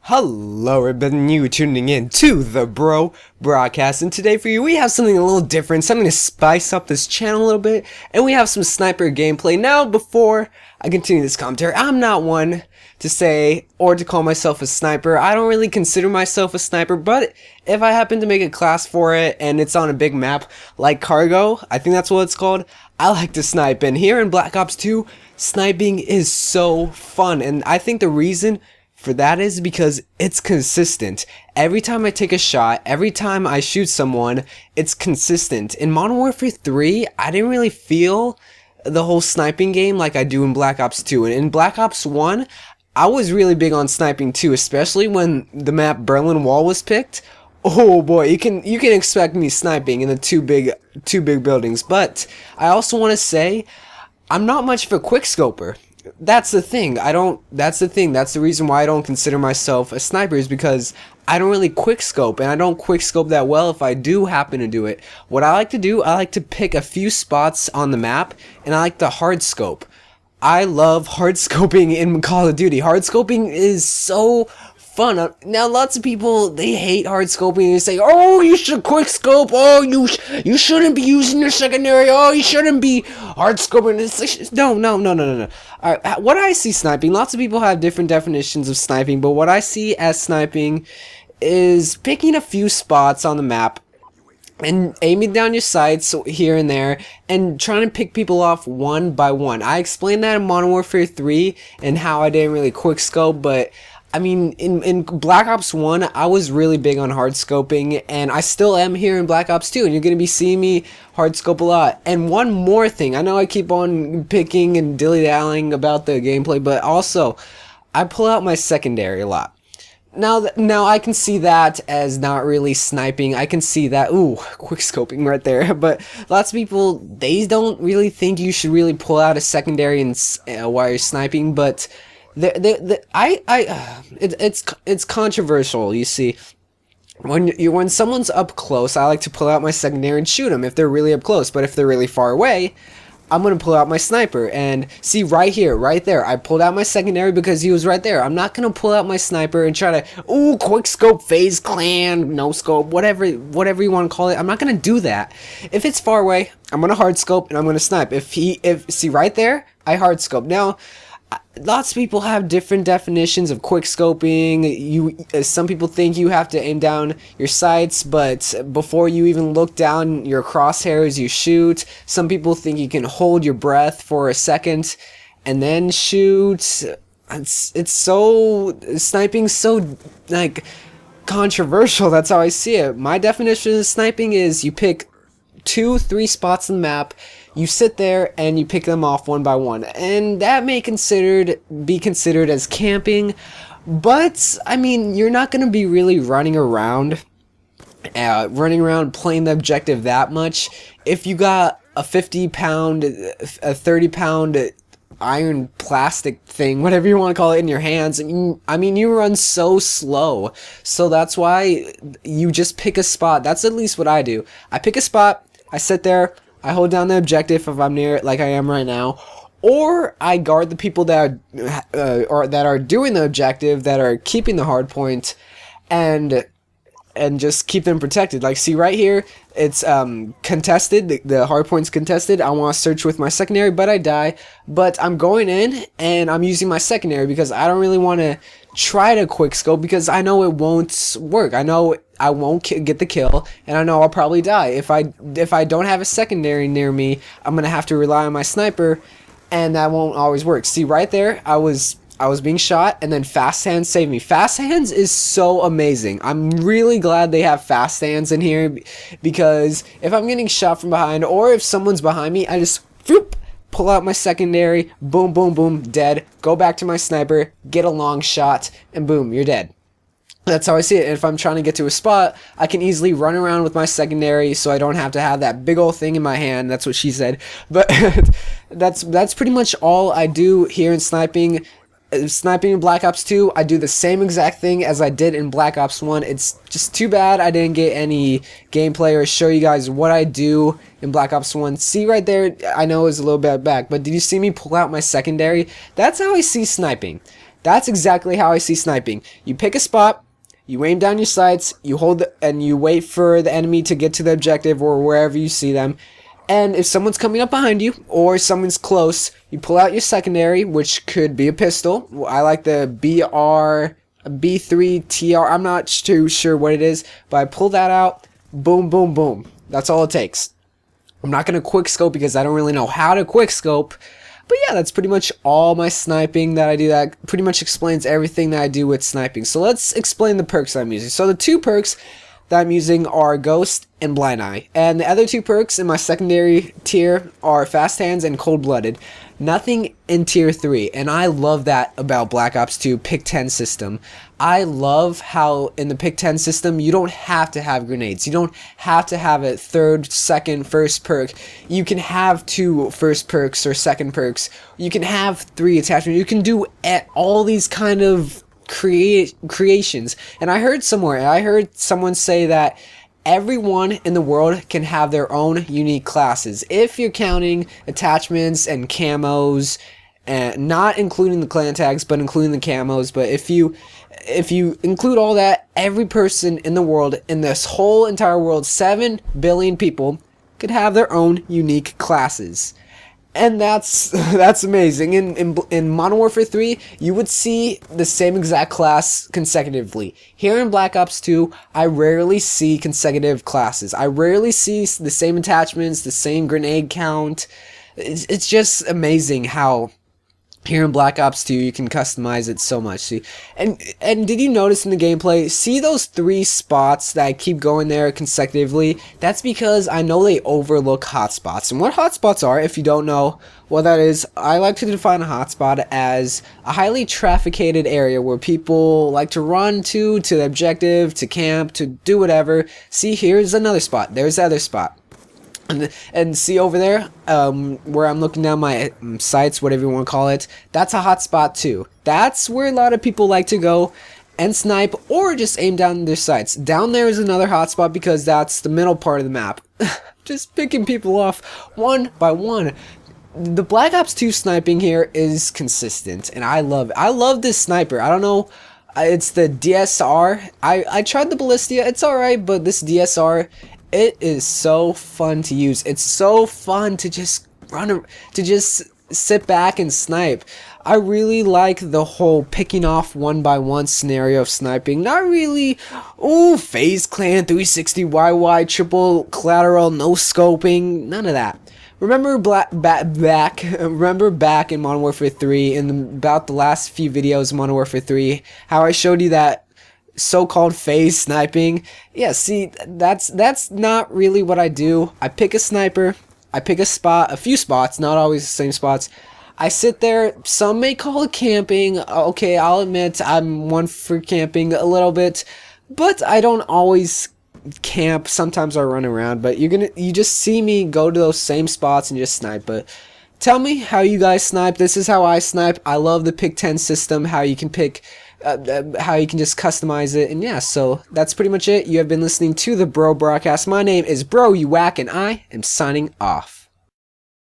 Hello everybody, you tuning in to the Bro Broadcast, and today for you we have something a little different, something to spice up this channel a little bit, and we have some sniper gameplay. Now, before I continue this commentary, I'm not one to say or to call myself a sniper. I don't really consider myself a sniper, but if I happen to make a class for it and it's on a big map like Cargo, I think that's what it's called, I like to snipe. And here in Black Ops 2, sniping is so fun, and I think the reason for that is because it's consistent. Every time I take a shot, every time I shoot someone, it's consistent. In Modern Warfare 3, I didn't really feel the whole sniping game like I do in Black Ops 2. And in Black Ops 1, I was really big on sniping too, especially when the map Berlin Wall was picked. Oh boy, you can expect me sniping in the two big buildings. But I also want to say I'm not much of a quickscoper. That's the thing. That's the reason why I don't consider myself a sniper, is because I don't really quickscope, and I don't quickscope that well if I do happen to do it. What I like to do, I like to pick a few spots on the map, and I like to hard scope. I love hard scoping in Call of Duty. Hard scoping is so fun. Now, lots of people, they hate hard scoping and say, oh, you should quick scope, oh, you shouldn't be using your secondary, oh, you shouldn't be hard scoping. It's like, no. Alright, what I see sniping, lots of people have different definitions of sniping, but what I see as sniping is picking a few spots on the map and aiming down your sights here and there and trying to pick people off one by one. I explained that in Modern Warfare 3 and how I didn't really quick scope, but I mean, in Black Ops 1, I was really big on hard scoping, and I still am here in Black Ops 2, and you're going to be seeing me hard scope a lot. And one more thing, I know I keep on picking and dilly-dallying about the gameplay, but also, I pull out my secondary a lot. Now I can see that as not really sniping. I can see that, ooh, quick scoping right there. But lots of people, they don't really think you should really pull out a secondary while you're sniping, but it's controversial. You see, when someone's up close, I like to pull out my secondary and shoot them if they're really up close. But if they're really far away, I'm gonna pull out my sniper. And see, right here, right there, I pulled out my secondary because he was right there. I'm not gonna pull out my sniper and try to, ooh, quick scope, phase clan, no scope, whatever you want to call it. I'm not gonna do that. If it's far away, I'm gonna hard scope and I'm gonna snipe. See right there, I hard scope. Now, lots of people have different definitions of quick scoping. Some people think you have to aim down your sights, but before you even look down your crosshairs, you shoot. Some people think you can hold your breath for a second and then shoot. It's so, sniping's so like controversial. That's how I see it. My definition of sniping is you pick 2-3 spots on the map, you sit there and you pick them off one by one, and that may be considered as camping. But I mean, you're not going to be really running around playing the objective that much if you got a 50-pound, a 30-pound iron plastic thing, whatever you want to call it, in your hands. I mean, you run so slow, so that's why you just pick a spot. That's at least what I do. I pick a spot, I sit there, I hold down the objective if I'm near it, like I am right now, or I guard the people that are doing the objective, that are keeping the hard point, and just keep them protected. Like, see right here, it's contested, the hard point's contested. I want to search with my secondary, but I die. But I'm going in and I'm using my secondary because I don't really want to try to quick scope, because I know it won't work. I know I won't get the kill, and I know I'll probably die. If I don't have a secondary near me, I'm gonna have to rely on my sniper, and that won't always work. See right there, I was being shot, and then fast hands saved me. Fast hands is so amazing. I'm really glad they have fast hands in here, because if I'm getting shot from behind, or if someone's behind me, I just whoop, pull out my secondary, boom, boom, boom, dead. Go back to my sniper, get a long shot, and boom, you're dead. That's how I see it. And if I'm trying to get to a spot, I can easily run around with my secondary, so I don't have to have that big old thing in my hand. That's what she said. But that's pretty much all I do here in sniping. Sniping in Black Ops 2, I do the same exact thing as I did in Black Ops 1. It's just too bad I didn't get any gameplay or show you guys what I do in Black Ops 1. See right there, I know it's a little bit back, but did you see me pull out my secondary? That's how I see sniping. That's exactly how I see sniping. You pick a spot, you aim down your sights, you hold and you wait for the enemy to get to the objective or wherever you see them. And if someone's coming up behind you or someone's close, you pull out your secondary, which could be a pistol. I like the B3TR. I'm not too sure what it is, but I pull that out. Boom, boom, boom. That's all it takes. I'm not going to quick scope because I don't really know how to quick scope. But yeah, that's pretty much all my sniping that I do. That pretty much explains everything that I do with sniping. So let's explain the perks I'm using. So the 2 perks that I'm using are Ghost and Blind Eye. And the other 2 perks in my secondary tier are Fast Hands and Cold Blooded. Nothing in tier 3, and I love that about Black Ops 2 pick 10 system. I love how in the pick 10 system you don't have to have grenades. You don't have to have a third, second, first perk. You can have 2 first perks or second perks. You can have 3 attachments. You can do all these kind of creations. And I heard someone say that everyone in the world can have their own unique classes if you're counting attachments and camos, and not including the clan tags but including the camos. But if you include all that, every person in the world, in this whole entire world, 7 billion people, could have their own unique classes. And that's amazing. In Modern Warfare 3, you would see the same exact class consecutively. Here in Black Ops 2, I rarely see consecutive classes. I rarely see the same attachments, the same grenade count. It's just amazing how here in Black Ops 2 you can customize it so much. See, and did you notice in the gameplay, see those 3 spots that I keep going there consecutively? That's because I know they overlook hotspots. And what hotspots are, if you don't know what that is, I like to define a hotspot as a highly trafficked area where people like to run to the objective, to camp, to do whatever. See, here's another spot. There's the other spot. And see over there, where I'm looking down my sights, whatever you want to call it, that's a hot spot too. That's where a lot of people like to go and snipe or just aim down their sights. Down there is another hot spot because that's the middle part of the map. Just picking people off one by one. The Black Ops 2 sniping here is consistent, and I love it. I love this sniper. I don't know. It's the DSR. I tried the Ballistia. It's alright, but this DSR, it is so fun to use. It's so fun to just sit back and snipe. I really like the whole picking off one by one scenario of sniping. Not really, ooh, FaZe Clan, 360 YY, triple collateral, no scoping, none of that. Remember back in Modern Warfare 3, in about the last few videos of Modern Warfare 3, how I showed you that so-called FaZe sniping? Yeah, see, that's not really what I do. I pick a sniper, I pick a spot, a few spots, not always the same spots. I sit there. Some may call it camping. Okay, I'll admit I'm one for camping a little bit, but I don't always camp. Sometimes I run around, but you just see me go to those same spots and just snipe. But tell me how you guys snipe. This is how I snipe. I love the pick 10 system, how you can pick how you can just customize it. And yeah, so that's pretty much it. You have been listening to the Bro Broadcast. My name is Bro, you whack, and I am signing off.